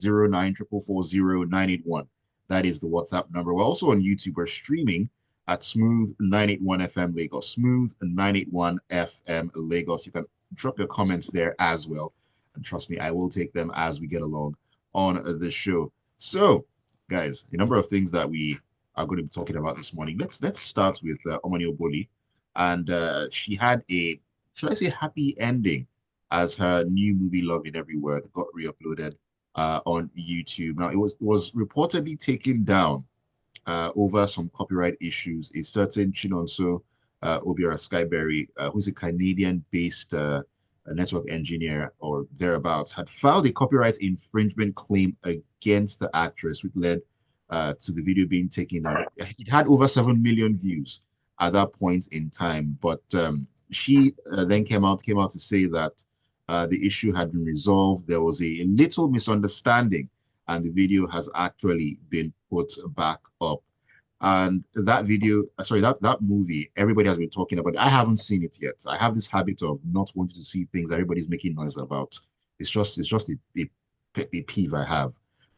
0944400981. That is the WhatsApp number. We're also on YouTube. We're streaming at Smooth 981 FM Lagos. Smooth 981 FM Lagos. You can drop your comments there as well. And trust me, I will take them as we get along on the show. So, guys, a number of things that we are going to be talking about this morning. Let's start with Omani Oboli. And she had a, should I say, happy ending as her new movie Love in Every Word got re-uploaded on YouTube. Now, it was reportedly taken down over some copyright issues. A certain Chinonso Obiora Skyberry, who's a Canadian-based network engineer or thereabouts, had filed a copyright infringement claim against the actress, which led to the video being taken down. It had over 7 million views at that point in time, but she then came out to say that the issue had been resolved. There was a little misunderstanding, and the video has actually been put back up. And that video, that movie, everybody has been talking about it. I haven't seen it yet. I have this habit of not wanting to see things that everybody's making noise about. It's just a peeve I have.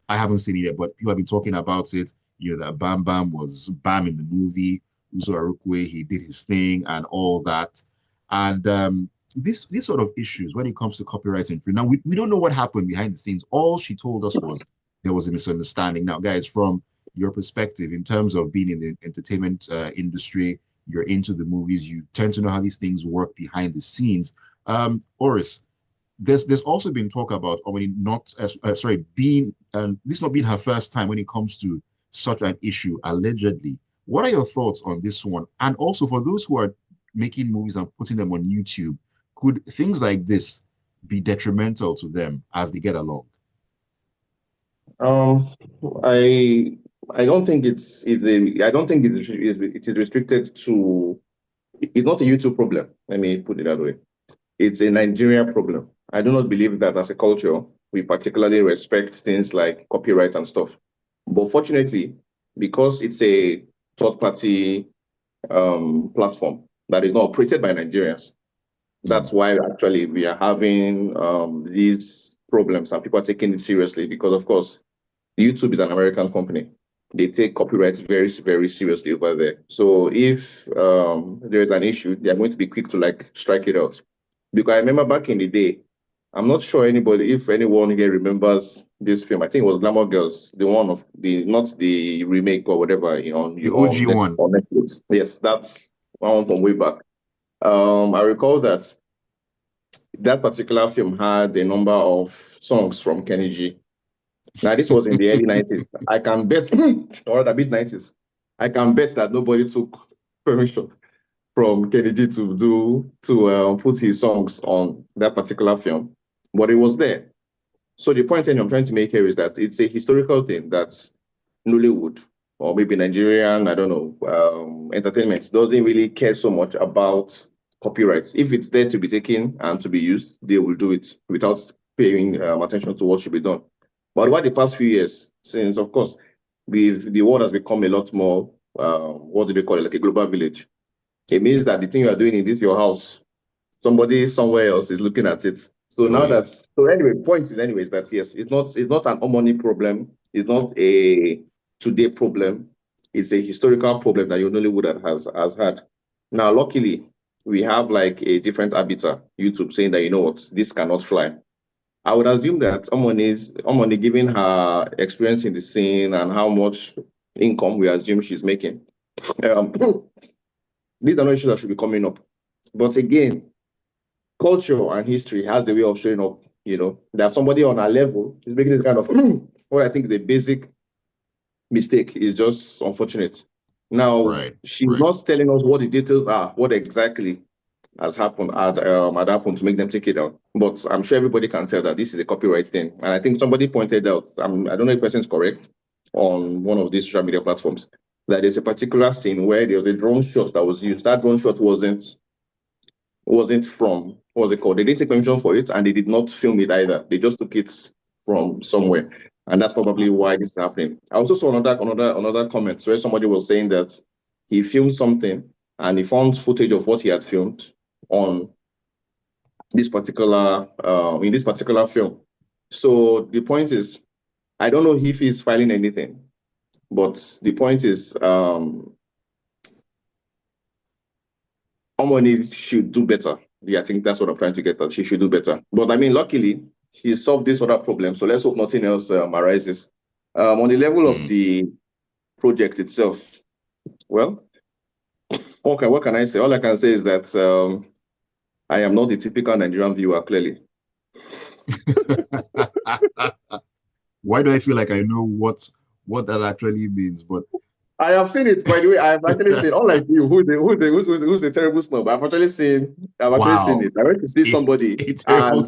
I haven't seen it yet, but people have been talking about it. You know, that Bam Bam was Bam in the movie. Uzo Arukwe, he did his thing and all that. And these sort of issues when it comes to copyright infringement. Now, we don't know what happened behind the scenes. All she told us was there was a misunderstanding. Now, guys, from your perspective in terms of being in the entertainment industry, you're into the movies, you tend to know how these things work behind the scenes. Oris, there's also been talk about, being this not being her first time when it comes to such an issue, allegedly. What are your thoughts on this one? And also for those who are making movies and putting them on YouTube, could things like this be detrimental to them as they get along? I don't think it is restricted to. It's not a YouTube problem. Let me put it that way. It's a Nigeria problem. I do not believe that as a culture we particularly respect things like copyright and stuff. But fortunately, because it's a third-party platform that is not operated by Nigerians, that's why actually we are having these problems and people are taking it seriously. Because of course, YouTube is an American company. They take copyright very, very seriously over there. So if there is an issue, they are going to be quick to strike it out. Because I remember back in the day, I'm not sure if anyone here remembers this film. I think it was Glamour Girls, the one of not the remake or whatever on the OG one on Netflix. Yes, that's one from way back. I recall that particular film had a number of songs from Kenny G. Now, this was in the early 90s. I can bet, or the mid-90s, I can bet that nobody took permission from Kenny G to put his songs on that particular film, but it was there. So the point I'm trying to make here is that it's a historical thing that Nollywood, or maybe Nigerian, I don't know, entertainment doesn't really care so much about copyrights. If it's there to be taken and to be used, they will do it without paying attention to what should be done. But over the past few years, since, of course, the world has become a lot more, what do they call it, like a global village. It means that the thing you are doing in your house, somebody somewhere else is looking at it. So point is anyways that yes, it's not an money problem. It's not a today problem. It's a historical problem that Nollywood has had. Now, luckily, we have like a different arbiter, YouTube, saying that, you know what, this cannot fly. I would assume that Omoni, given her experience in the scene and how much income we assume she's making, these are not issues that should be coming up. But again, culture and history has the way of showing up. You know, that somebody on our level is making this kind of what I think is a basic mistake is just unfortunate. Now, she's not telling us what the details are, what exactly has happened had happened to make them take it down. But I'm sure everybody can tell that this is a copyright thing. And I think somebody pointed out, I don't know if the person is correct, on one of these social media platforms, that there's a particular scene where there was a drone shot that was used. That drone shot wasn't from, what was it called? They didn't take permission for it, and they did not film it either. They just took it from somewhere. And that's probably why this is happening. I also saw another comment where somebody was saying that he filmed something and he found footage of what he had filmed on this particular in this particular film. So the point is, I don't know if he's filing anything, but the point is, Harmony should do better. Yeah, I think that's what I'm trying to get at. She should do better. But I mean, luckily, she solved this other problem. So let's hope nothing else arises. On the level of the project itself, well, okay, what can I say? All I can say is that I am not the typical Nigerian viewer, clearly. Why do I feel like I know what that actually means? But I have seen it, by the way. I've actually seen, unlike you, who's a terrible snob. I've actually seen it. I went to see somebody and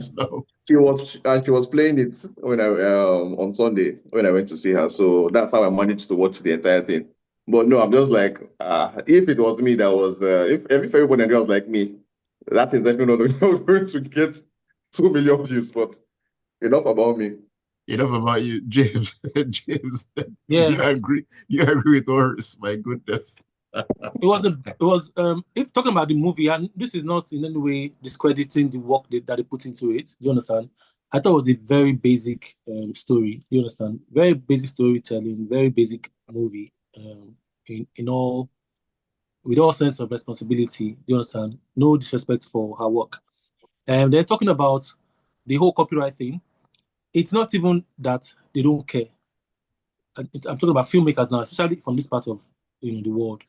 she was playing it when I on Sunday when I went to see her. So that's how I managed to watch the entire thing. But no, I'm just like, if it was me that was, if everybody else like me, that is definitely not going to get 2 million views. But enough about me. Enough about you, James. James, yeah. You agree with Oris? My goodness. If talking about the movie, and this is not in any way discrediting the work that they put into it. You understand? I thought it was a very basic story. You understand? Very basic storytelling, very basic movie. In all, with all sense of responsibility. You understand? No disrespect for her work. And they're talking about the whole copyright thing. It's not even that they don't care. I'm talking about filmmakers now, especially from this part of the world.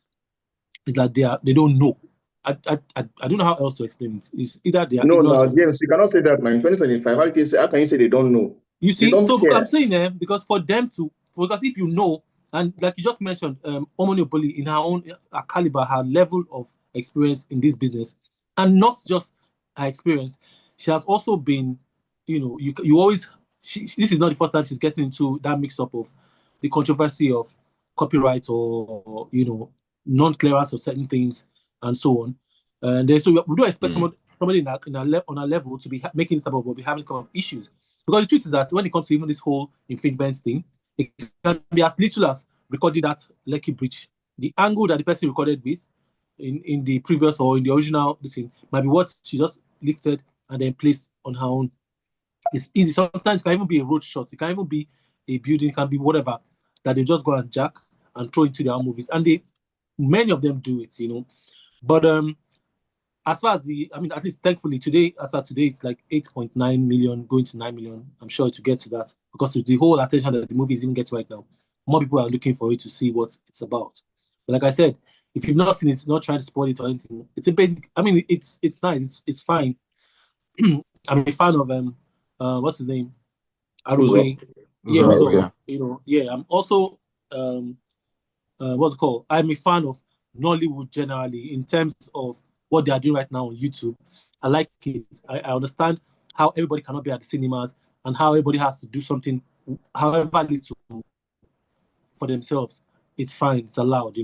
It's like they don't know. I don't know how else to explain it. It's either they are James, you cannot say that now in 2025. How can you say they don't know? You see, so I'm saying because for them to, because if you know, and like you just mentioned, Omoni Oboli in her own caliber, her level of experience in this business, and not just her experience, she has also been, you always. This is not the first time she's getting into that mix-up of the controversy of copyright or non-clearance of certain things and so on. And then, so we don't expect somebody on a level to be making this type of, be having this kind of issues. Because the truth is that when it comes to even this whole infringement thing, it can be as little as recording that Lekki Bridge. The angle that the person recorded with in the previous or in the original thing might be what she just lifted and then placed on her own. It's easy. Sometimes it can even be a road shot. It can even be a building. It can be whatever that they just go and jack and throw into their movies. And many of them do it, But as far as at least thankfully today, it's like 8.9 million going to 9 million. I'm sure to get to that because of the whole attention that the movie is even getting right now. More people are looking for it to see what it's about. But like I said, if you've not seen it, not trying to spoil it or anything, it's a basic. It's nice. It's fine. I'm a fan of what's his name? Ayokunmi. Yeah. I'm also what's it called? I'm a fan of Nollywood generally in terms of what they are doing right now on YouTube. I like it. I understand how everybody cannot be at the cinemas and how everybody has to do something, however little, for themselves. It's fine. It's allowed,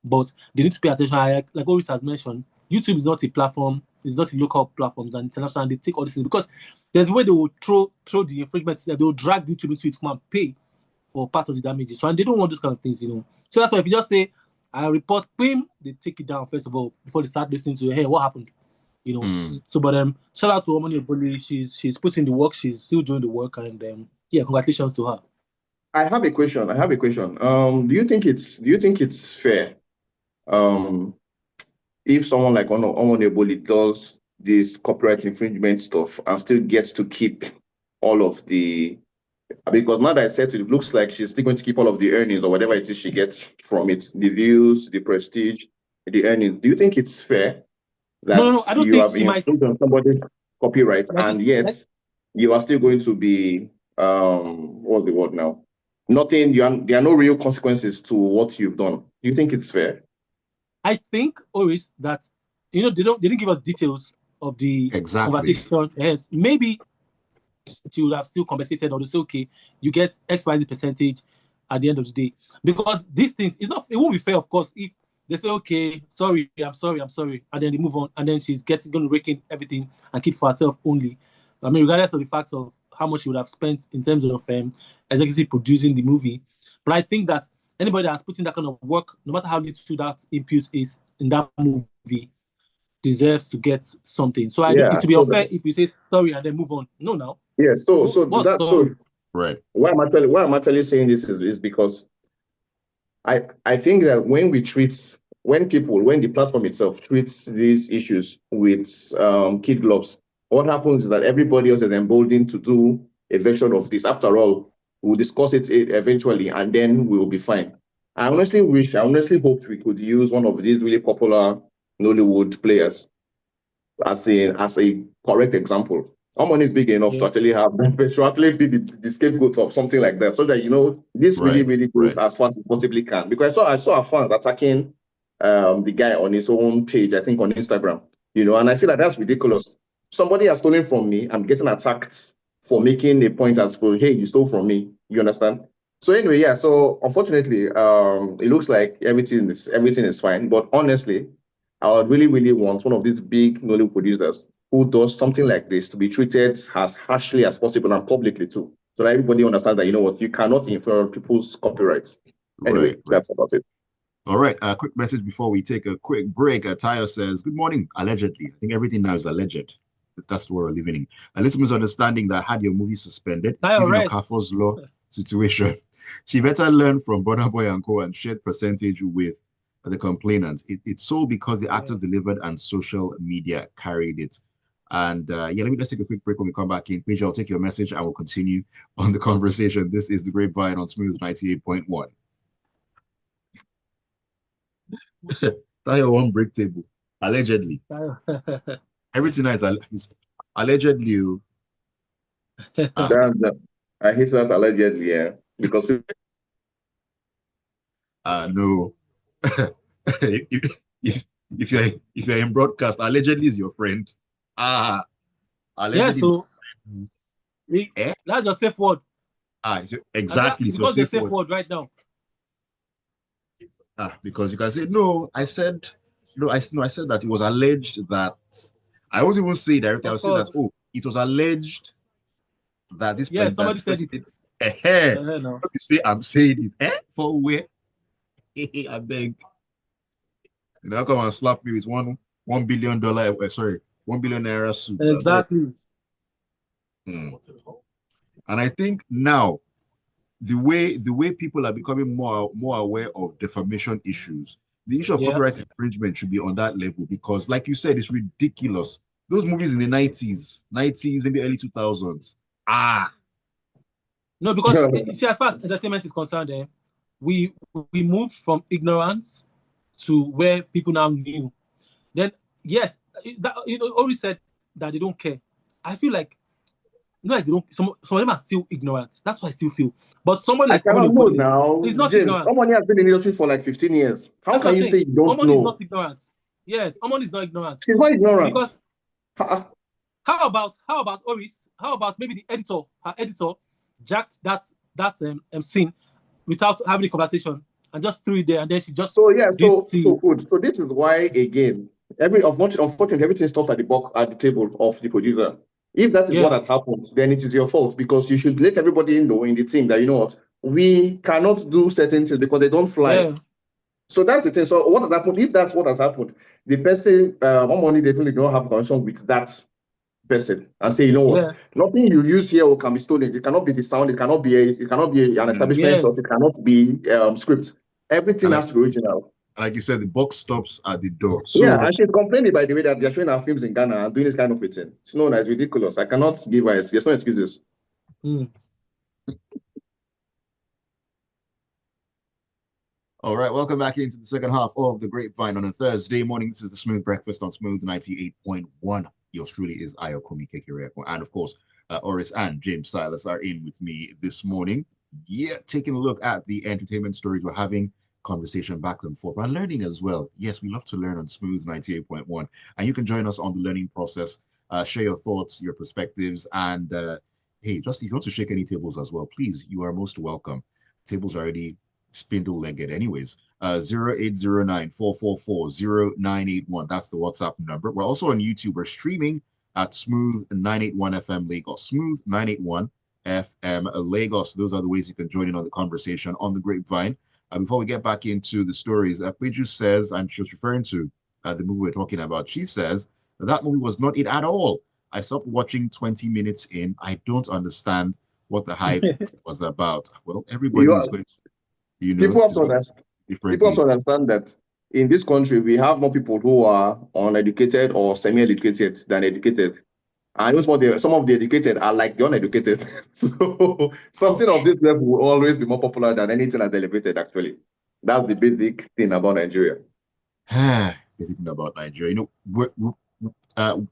But they need to pay attention. Like Oris has mentioned, YouTube is not a platform. It's not a local platforms and international. And they take all these things because there's a way they will throw the infringements. They will drag YouTube into it, come and pay for part of the damages. So and they don't want those kind of things, So that's why if you just say, I report PIM, they take it down first of all before they start listening to, hey, what happened? So but shout out to Omoni Oboli. She's putting the work, she's still doing the work, and congratulations to her. I have a question. Do you think it's fair if someone like Omoni Oboli does this copyright infringement stuff and still gets to keep all of the, because now that I said it looks like she's still going to keep all of the earnings or whatever it is she gets from it, the views, the prestige, the earnings. Do you think it's fair that I don't you think have infringed on somebody's copyright and yet you are still going to be what's the word now? Nothing. There are no real consequences to what you've done. Do you think it's fair? I think, Oris, that they didn't give us details of the conversation. Yes, maybe she would have still compensated, or they say, okay, you get XYZ percentage at the end of the day. Because these things, it won't be fair, of course, if they say, okay, I'm sorry, and then they move on, and then she's going to rake in everything and keep for herself only. Regardless of the fact of how much she would have spent in terms of executive producing the movie. But I think that anybody that's putting that kind of work, no matter how little that input is in that movie, deserves to get something. So it would be unfair if we say sorry and then move on. No, now. Yeah. So Right. Why I'm actually saying this is because I think that when the platform itself treats these issues with kid gloves, what happens is that everybody else is emboldened to do a version of this. After all, we'll discuss it eventually, and then we will be fine. I honestly hoped we could use one of these really popular Nollywood players as a correct example. Our money is big enough to Yeah. actually have to actually be the scapegoat of something like that, so that this really Right. really goes as fast as possibly can. Because I saw a fan attacking the guy on his own page, I think on Instagram, and I feel like that's ridiculous. Somebody has stolen from me. I'm getting attacked for making a point at school. Hey, you stole from me. You understand? So anyway, yeah. So unfortunately, it looks like everything is fine. But honestly, I would really, really want one of these big Nollywood producers who does something like this to be treated as harshly as possible and publicly too, so that everybody understands that you cannot infringe people's copyrights. Anyway, Right. Right. that's about it. All right. A quick message before we take a quick break. Tayo says, "Good morning." Allegedly, I think everything now is alleged. That's the world we're living in. A little misunderstanding that had your movie suspended. Tayo, Speaking of rest. Kafo's law situation, she better learn from Burna Boy and Co. and shared percentage with the complainants. It's sold because the actors delivered and social media carried it. And let's take a quick break. When we come back in, Paige, I'll take your message and we'll continue on the conversation. This is the Grapevine on Smooth 98.1. Tayo one break table. Allegedly. Everything is allegedly. I hate that allegedly, yeah, because no. if you're in broadcast, allegedly is your friend. Allegedly. Yeah, so that's your safe word. Exactly. Because the safe word right now. Because you can say no. I said that it was alleged that I won't even say directly. I'll say that it was alleged that this person. Somebody said it. No. You say I'm saying it. For where? I beg. Come and slap me with $1 billion. $1 billion naira suit. Exactly. And I think now the way people are becoming more aware of defamation issues, the issue of copyright infringement should be on that level, because like you said, it's ridiculous. Those movies in the 90s, maybe early 2000s. No, because see, as far as entertainment is concerned, we moved from ignorance to where people now knew. Then yes, always said that they don't care. I feel like they don't. Some of them are still ignorant. That's what I still feel. But somebody like Omoni Oboli now, is not James, ignorant. Omoni has been in the industry for like 15 years. How can you say you don't Omoni know? is not ignorant. Yes, Omoni is not ignorant. She's not ignorant. Because how about Oris? How about maybe the editor? Her editor jacked that scene without having a conversation and just threw it there, and then she just so good. So this is why again, unfortunately everything stops at the table of the producer. If that is what had happened, then it is your fault, because you should let everybody know in the team that what, we cannot do certain things because they don't fly. Yeah. So that's the thing. So what has happened? If that's what has happened, the person, Omoni definitely don't have a connection with that person and say, nothing you use here can be stolen. It cannot be the sound. It cannot be an establishment stuff. It cannot be script. Everything has to be original. Like you said, the box stops at the door. So, and she's complaining, by the way, that they're showing our films in Ghana and doing this kind of thing. No, that's ridiculous. I cannot give her. There's no excuses. All right, welcome back into the second half of the Grapevine on a Thursday morning. This is the Smooth Breakfast on Smooth 98.1. Yours truly is Ayokunmi Kekirepo. And of course, Oris and James Silas are in with me this morning. Yeah, taking a look at the entertainment stories we're having, conversation back and forth, and learning as well. Yes, we love to learn on Smooth 98.1. And you can join us on the learning process, share your thoughts, your perspectives, and hey, just if you want to shake any tables as well, please, you are most welcome. Tables are already spindle-legged anyways. 0809-444-0981. That's the WhatsApp number. We're also on YouTube. We're streaming at Smooth 981 FM Lagos. Smooth 981 FM Lagos. Those are the ways you can join in on the conversation on the Grapevine. Before we get back into the stories, Peju says, and she was referring to the movie we're talking about, she says that movie was not it at all. I stopped watching 20 minutes in. I don't understand what the hype was about. Well, everybody You is are, going to, you know, people have is to going understand. People have differently. to understand that in this country we have more people who are uneducated or semi-educated than educated. And some of the educated are like the uneducated. So something of Ouch. this level will always be more popular than anything that's elevated, actually. That's the basic thing about Nigeria. Thinking about Nigeria, you know,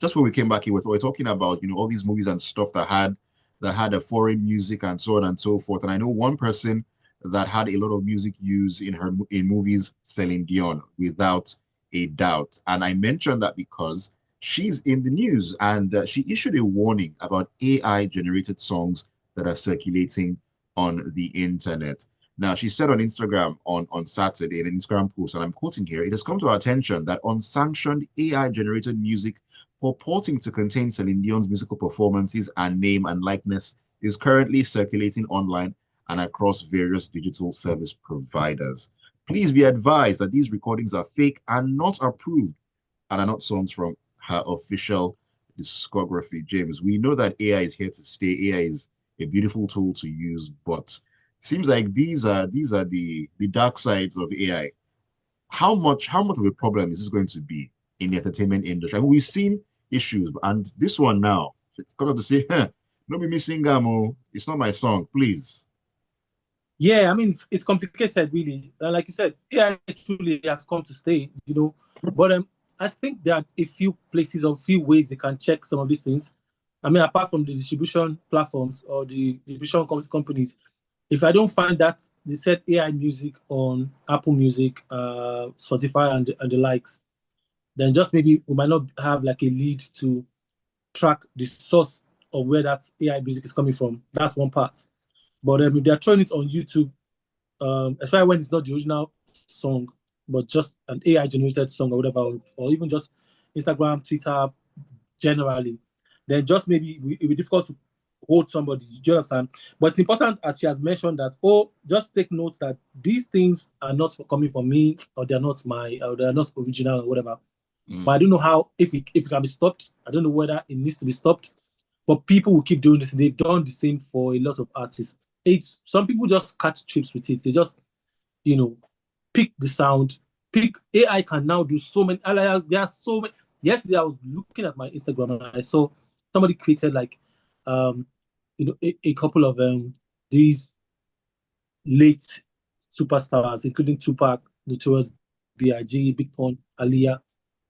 just when we came back here, we're talking about, you know, all these movies and stuff that had a foreign music and so on and so forth. And I know one person that had a lot of music used in movies, Celine Dion, without a doubt. And I mentioned that because she's in the news and she issued a warning about AI generated songs that are circulating on the internet. Now, she said on Instagram on Saturday in an Instagram post, and I'm quoting here, it has come to our attention that unsanctioned AI-generated music purporting to contain Celine Dion's musical performances and name and likeness is currently circulating online and across various digital service providers. Please be advised that these recordings are fake and not approved and are not songs from her official discography. James, we know that AI is here to stay. AI is a beautiful tool to use, but seems like these are the dark sides of AI. How much of a problem is this going to be in the entertainment industry? I mean, we've seen issues, and this one now, it's got to say, no be missing gamo. It's not my song, please. Yeah, I mean, it's complicated, really. Like you said, AI truly has come to stay, you know. But I think there are a few places or a few ways they can check some of these things. I mean, apart from the distribution platforms or the distribution companies, if I don't find that they said AI music on Apple Music, Spotify, and the likes, then just maybe we might not have like a lead to track the source of where that AI music is coming from. That's one part. But if they're throwing it on YouTube, especially when it's not the original song, but just an AI generated song or whatever, or even just Instagram, Twitter, generally, then just maybe it will be difficult to hold somebody. Do you understand? But it's important, as she has mentioned, that just take note that these things are not coming from me, or they're not original or whatever. But I don't know how if it can be stopped. I don't know whether it needs to be stopped. But people will keep doing this. They've done the same for a lot of artists. It's some people just catch trips with it. They just, pick the sound. Pick AI can now do so many. There are so many. Yesterday I was looking at my Instagram and I saw somebody created like, a couple of these late superstars, including Tupac, Notorious B.I.G., Big Pun, Aaliyah,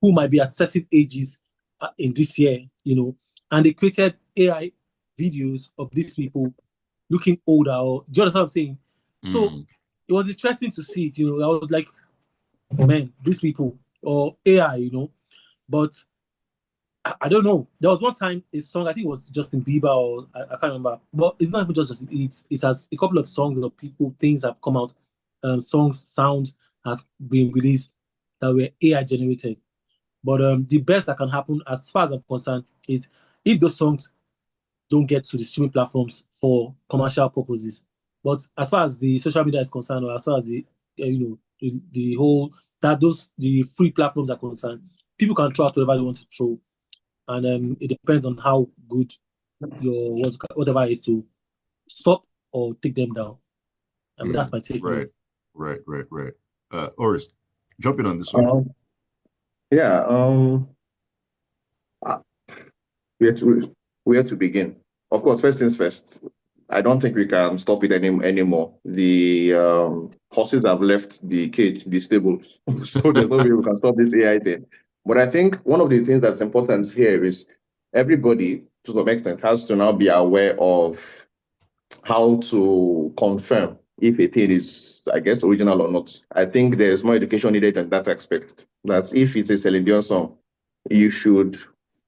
who might be at certain ages in this year, and they created AI videos of these people looking older. Or do you understand what I'm saying? So it was interesting to see it. I was like, man, these people or AI, but I don't know. There was one time a song, I think it was Justin Bieber, or I can't remember, but it's not even just Justin. It has a couple of songs of people, things have come out, sounds has been released that were AI generated. But the best that can happen, as far as I'm concerned, is if those songs don't get to the streaming platforms for commercial purposes. But as far as the social media is concerned, or as far as the whole the free platforms are concerned, people can throw out whatever they want to throw, and it depends on how good your whatever is to stop or take them down. I mean, that's my take on it. Right. Oris, jump in on this one. Yeah. Uh, where to begin? Of course, first things first. I don't think we can stop it anymore. The horses have left the cage, the stables, so there's no way we can stop this AI thing. But I think one of the things that's important here is everybody, to some extent, has to now be aware of how to confirm if a thing is, I guess, original or not. I think there's more education needed in that aspect. That if it's a Celine Dion song, you should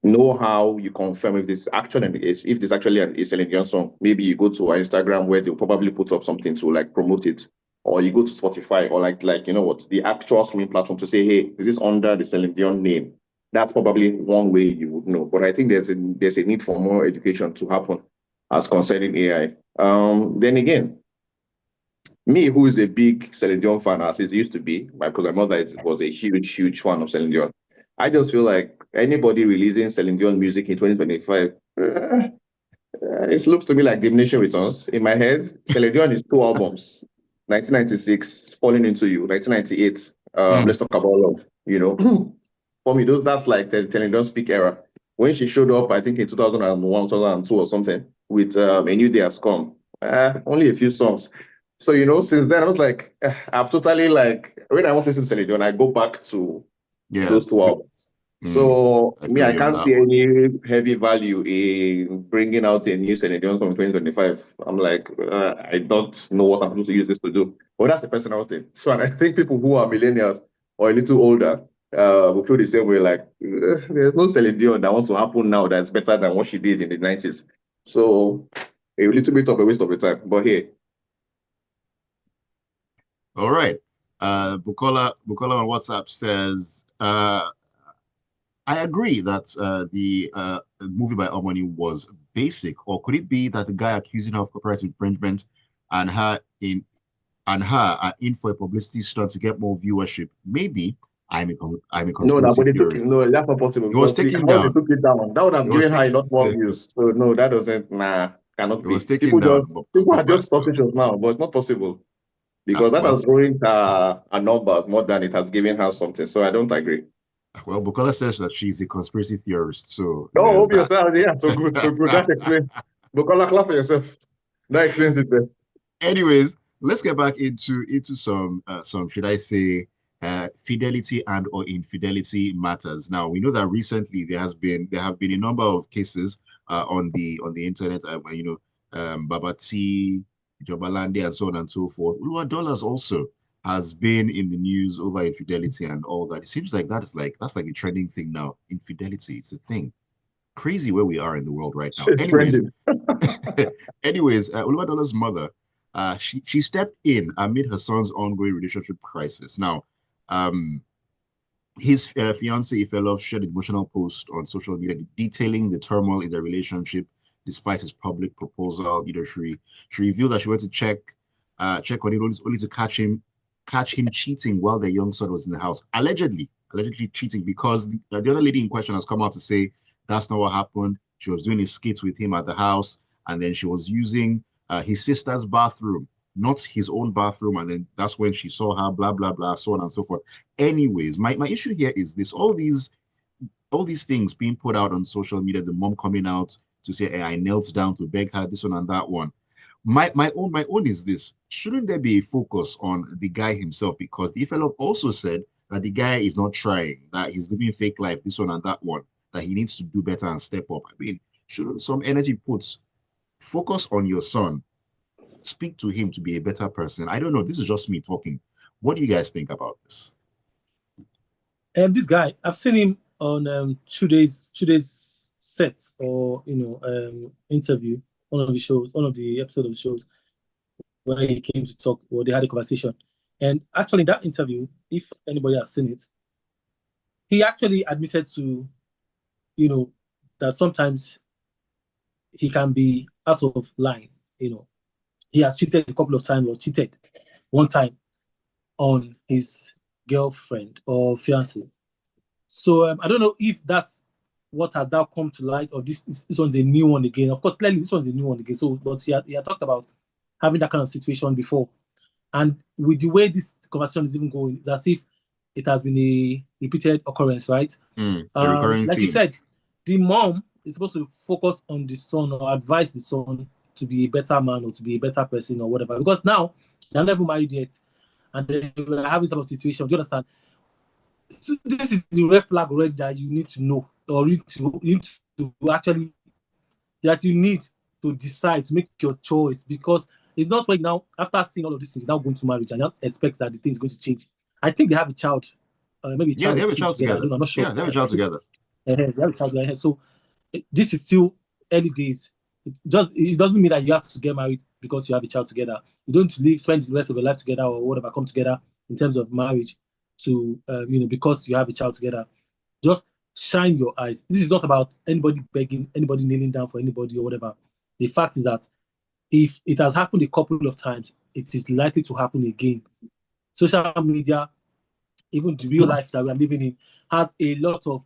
know how you confirm if this actually a Celine Dion song. Maybe you go to our Instagram where they'll probably put up something to like promote it, or you go to Spotify or like the actual streaming platform to say, hey, is this under the Celine Dion name? That's probably one way you would know. But I think there's a need for more education to happen as concerning AI. Then again, me, who is a big Celine Dion fan, as it used to be, because my mother was a huge fan of Celine Dion. I just feel like anybody releasing Celine Dion music in 2025, It looks to me like diminishing returns. In my head, Celine Dion is 2 albums. 1996, Falling Into You. 1998, Let's Talk About Love. For me, that's like the Celine Dion's peak era. When she showed up, I think in 2001, 2002 or something, with A New Day Has Come. Only a few songs. So, since then, I was like, I've totally when I want to listen to Celine Dion, I go back to those 2 albums. So I can't see any heavy value in bringing out a new Celine Dion from 2025. I'm like, I don't know what I'm supposed to use this to do. But that's a personal thing. So, and I think people who are millennials or a little older will feel the same way. Like, there's no Celine Dion that wants to happen now that's better than what she did in the 90s. So, a little bit of a waste of the time. But hey. All right. Bukola on WhatsApp says, I agree that the movie by Omoni was basic, or could it be that the guy accusing her of copyright infringement and her are in for a publicity stunt to get more viewership? Maybe I'm a conspiracy theorist. No, that's not possible. It was taken down. They took it down. That would have given her a lot more views. So no, that doesn't. Cannot be. People are just suspicious now, but it's not possible because that has ruined her numbers more than it has given her something. So I don't agree. Well, Bukola says that she's a conspiracy theorist, so... Oh, hope yourself. Yeah, so good. That explains. Bukola, clap for yourself. That explains it there. Anyways, let's get back into some should I say, fidelity and or infidelity matters. Now, we know that recently there have been a number of cases on the internet, Babati, Jobalande, and so on and so forth. Uluwa also has been in the news over infidelity and all that. It seems like that's like a trending thing now. Infidelity, it's a thing. Crazy where we are in the world right now. It's anyways, Uluwadola's mother, she stepped in amid her son's ongoing relationship crisis. Now, his fiancée Ifelov shared an emotional post on social media detailing the turmoil in their relationship despite his public proposal. She revealed that she went to check on him only to catch him cheating while their young son was in the house, allegedly cheating, because the other lady in question has come out to say that's not what happened. She was doing a skit with him at the house, and then she was using his sister's bathroom, not his own bathroom, and then that's when she saw her, blah blah blah, so on and so forth. Anyways, my issue here is this: all these things being put out on social media, the mom coming out to say, hey, I knelt down to beg her, this one and that one. My own is this: shouldn't there be a focus on the guy himself? Because the fellow also said that the guy is not trying, that he's living fake life, this one and that one, that he needs to do better and step up. I mean, shouldn't some energy focus on your son, speak to him to be a better person? I don't know. This is just me talking. What do you guys think about this? This guy, I've seen him on Chude's set or interview. One of the episodes of the shows where he came to talk, or they had a conversation. And actually, in that interview, if anybody has seen it, he actually admitted to, that sometimes he can be out of line. He has cheated a couple of times, or cheated one time on his girlfriend or fiancée. So I don't know if that's what has now come to light, or this one's a new one again. Of course, clearly this one's a new one again. So, but he had talked about having that kind of situation before, and with the way this conversation is even going, it's as if it has been a repeated occurrence, right? Like you said, the mom is supposed to focus on the son or advise the son to be a better man or to be a better person or whatever. Because now they're never married yet, and they're having some situation. Do you understand? So this is the red flag already that you need to know, or you need to actually, that you need to decide to make your choice, because it's not like now, after seeing all of these things, now going to marriage and you expect that the thing is going to change. I think they have a child, maybe a child. Yeah, they have a child together. I'm not sure. Yeah, they have a child together. They have a child together. So this is still early days. It doesn't mean that you have to get married because you have a child together. You don't spend the rest of your life together or whatever, come together in terms of marriage to because you have a child together. Just shine your eyes. This is not about anybody begging, anybody kneeling down for anybody or whatever. The fact is that if it has happened a couple of times, it is likely to happen again. Social media, even the real life that we are living in, has a lot of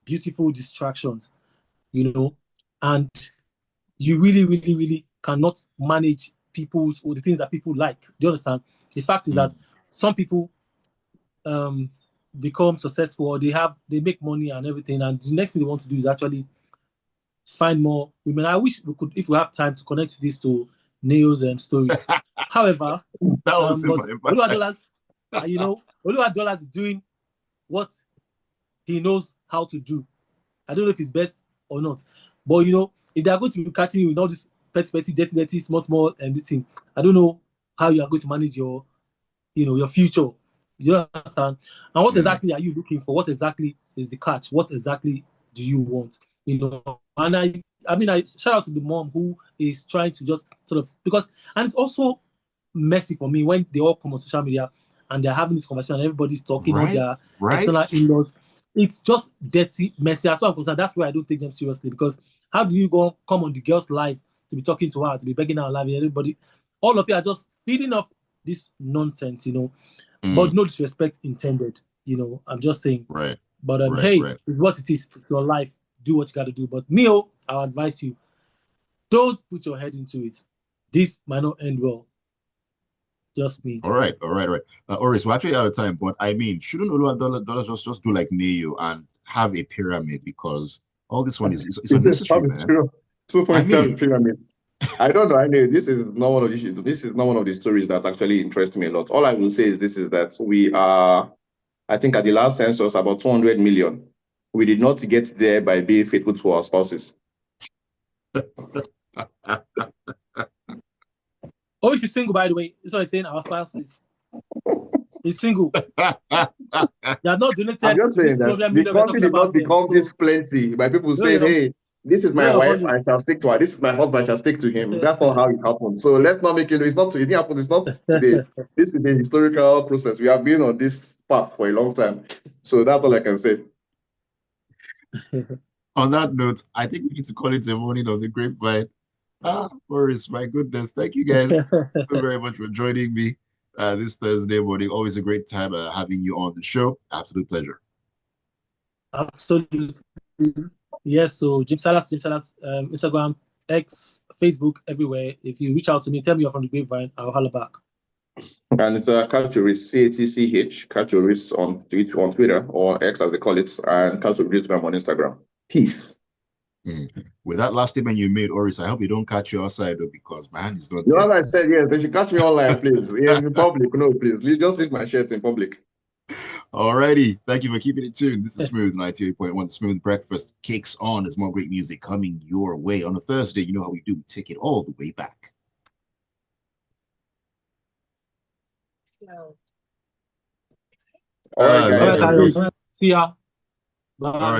beautiful distractions, and you really cannot manage people's or the things that people like. Do you understand? The fact is that some people become successful, or they make money and everything, and the next thing they want to do is actually find more women. I wish we could, if we have time, to connect this to Neo's story. However, that was but Oluwadolas, Oluwadolas is doing what he knows how to do. I don't know if it's best or not, but if they are going to be catching you with all this petty, dirty, small, and this thing, I don't know how you are going to manage your future. You understand? And what exactly are you looking for? What exactly is the catch? What exactly do you want? And I shout out to the mom who is trying to just sort of, because, and it's also messy for me when they all come on social media and they're having this conversation and everybody's talking on their external in-laws. It's just dirty, messy. As far as I'm concerned, that's why I don't take them seriously, because how do you come on the girl's live to be talking to her, to be begging her live, and everybody, all of you are just feeding off this nonsense, but no disrespect intended, I'm just saying. Right. But hey, it's what it is. It's your life. Do what you got to do. But I'll advise you, don't put your head into it. This might not end well. Just me. All right. Oris, we're actually out of time, but I mean, shouldn't Oluwadola just do like Neo and have a pyramid, because all this one is unnecessary, man. True. 2.7 pyramid. I don't know. I know this is not one of the issues. This is not one of the stories that actually interest me a lot. All I will say is that we are, I think, at the last census, about 200 million. We did not get there by being faithful to our spouses. Oh, she's single, by the way. That's what I'm saying. Our spouses is single. They are not donated. I'm just saying that the country did not become this plenty by people saying, hey, this is my wife, I shall stick to her. This is my husband, I shall stick to him. That's not how it happened. So let's not make it. It didn't happen. It's not today. This is a historical process. We have been on this path for a long time. So that's all I can say. On that note, I think we need to call it a morning of the grapevine. Boris, my goodness. Thank you guys very much for joining me this Thursday morning. Always a great time having you on the show. Absolute pleasure. Absolutely. Yes, so James Silas, Instagram, X, Facebook, everywhere. If you reach out to me, tell me you're from the grapevine, I'll holler back. And it's Culturist, CATCH, Culturist on Twitter, or X as they call it, and Culturist on Instagram. Peace. With that last statement you made, Oris, I hope you don't catch you outside, though, because man, it's not. You know what I said? Yes, they should catch me online, please. In public, no, please. Just leave my shirts in public. Alrighty, thank you for keeping it tuned. This is Smooth 98.1, Smooth Breakfast kicks on. There's more great music coming your way on a Thursday. You know how we do. We take it all the way back. All right, guys. See ya. Bye. All right.